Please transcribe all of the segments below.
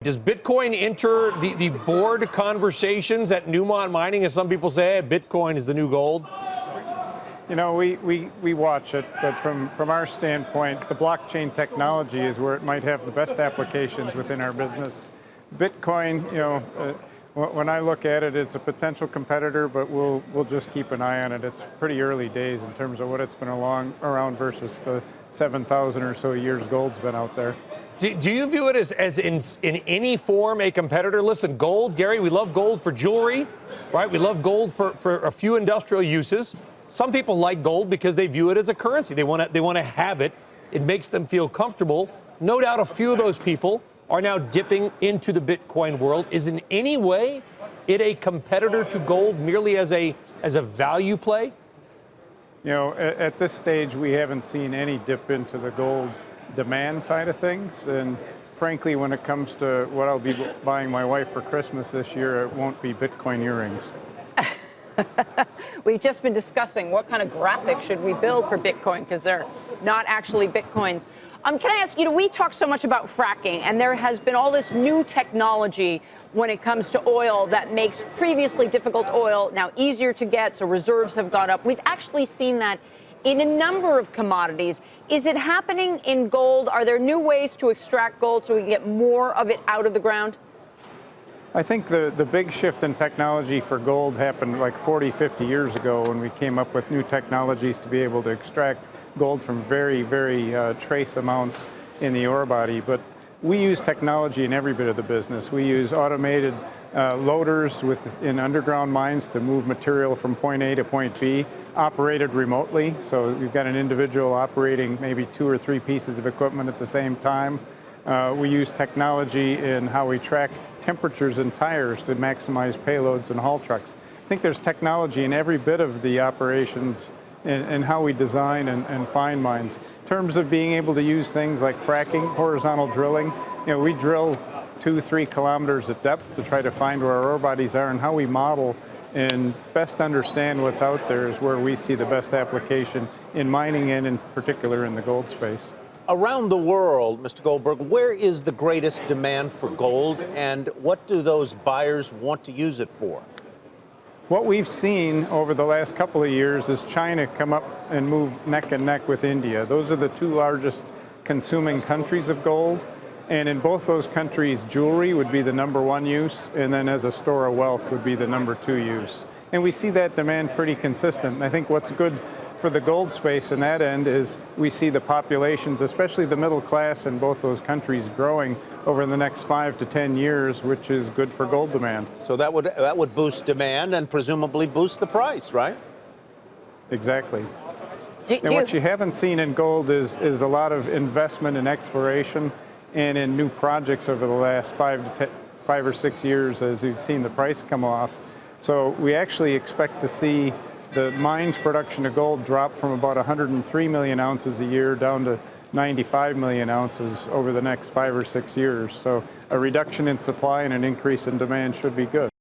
Does Bitcoin enter the board conversations at Newmont Mining, as some people say, hey, Bitcoin is the new gold? You know, we watch it, but from our standpoint, the blockchain technology is where it might have the best applications within our business. Bitcoin, you know, when I look at it, it's a potential competitor, but we'll just keep an eye on it. It's pretty early days in terms of what it's been around versus the 7,000 or so years gold's been out there. Do you view it as in any form a competitor? Listen, gold, Gary, we love gold for jewelry, right? We love gold for a few industrial uses. Some people like gold because they view it as a currency. They want to have it. It makes them feel comfortable. No doubt a few of those people are now dipping into the Bitcoin world. Is in any way it a competitor to gold merely as a value play? You know, at this stage, we haven't seen any dip into the gold demand side of things, and frankly, when it comes to what I'll be buying my wife for Christmas this year, it won't be Bitcoin earrings. We've just been discussing what kind of graphics should we build for Bitcoin, because they're not actually Bitcoins. Can I ask, you know, we talk so much about fracking, and there has been all this new technology when it comes to oil that makes previously difficult oil now easier to get, so reserves have gone up. We've actually seen that in a number of commodities. Is it happening in gold? Are there new ways to extract gold so we can get more of it out of the ground? I think the big shift in technology for gold happened like 40, 50 years ago when we came up with new technologies to be able to extract gold from very, very trace amounts in the ore body. But we use technology in every bit of the business. We use automated loaders in underground mines to move material from point A to point B, operated remotely. So we've got an individual operating maybe 2 or 3 pieces of equipment at the same time. We use technology in how we track temperatures in tires to maximize payloads in haul trucks. I think there's technology in every bit of the operations and how we design and find mines. In terms of being able to use things like fracking, horizontal drilling, you know, we drill 2-3 kilometers at depth to try to find where our ore bodies are, and how we model and best understand what's out there is where we see the best application in mining and in particular in the gold space. Around the world, Mr. Goldberg, where is the greatest demand for gold, and what do those buyers want to use it for? What we've seen over the last couple of years is China come up and move neck and neck with India. Those are the 2 largest consuming countries of gold. And in both those countries, jewelry would be the #1 use, and then as a store of wealth would be the #2 use. And we see that demand pretty consistent. And I think what's good for the gold space in that end is we see the populations, especially the middle class in both those countries, growing over the next 5 to 10 years, which is good for gold demand. So that would boost demand and presumably boost the price, right? Exactly. And what you haven't seen in gold is a lot of investment in exploration and in new projects over the last 5 or 6 years, as you've seen the price come off. So we actually expect to see the mine's production of gold drop from about 103 million ounces a year down to 95 million ounces over the next 5 or 6 years. So a reduction in supply and an increase in demand should be good.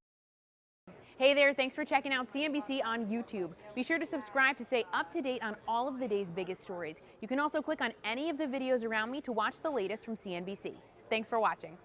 Hey there, thanks for checking out CNBC on YouTube. Be sure to subscribe to stay up to date on all of the day's biggest stories. You can also click on any of the videos around me to watch the latest from CNBC. Thanks for watching.